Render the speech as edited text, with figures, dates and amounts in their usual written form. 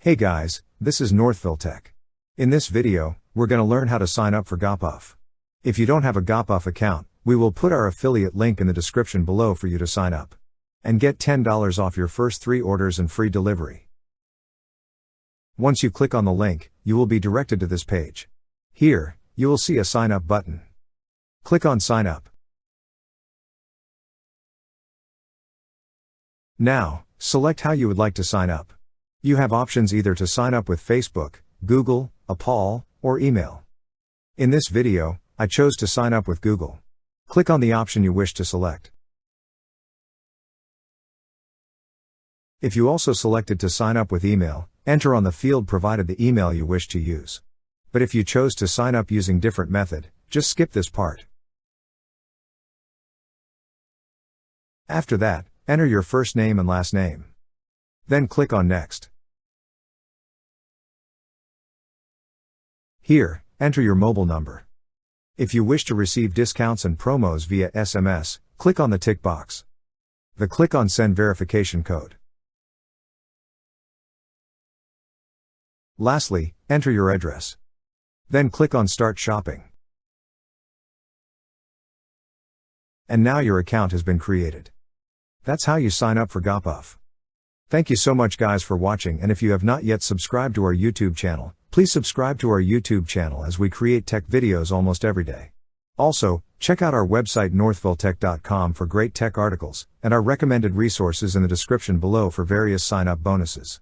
Hey guys, this is Northville Tech. In this video, we're going to learn how to sign up for Gopuff. If you don't have a Gopuff account, we will put our affiliate link in the description below for you to sign up. And get $10 off your first 3 orders and free delivery. Once you click on the link, you will be directed to this page. Here, you will see a sign up button. Click on sign up. Now, select how you would like to sign up. You have options either to sign up with Facebook, Google, Apple, or email. In this video, I chose to sign up with Google. Click on the option you wish to select. If you also selected to sign up with email, enter on the field provided the email you wish to use. But if you chose to sign up using different method, just skip this part. After that, enter your first name and last name. Then click on Next. Here, enter your mobile number. If you wish to receive discounts and promos via SMS, click on the tick box. Then click on Send Verification Code. Lastly, enter your address. Then click on Start Shopping. And now your account has been created. That's how you sign up for Gopuff. Thank you so much guys for watching, and if you have not yet subscribed to our YouTube channel, please subscribe to our YouTube channel as we create tech videos almost every day. Also, check out our website northvilletech.com for great tech articles, and our recommended resources in the description below for various sign-up bonuses.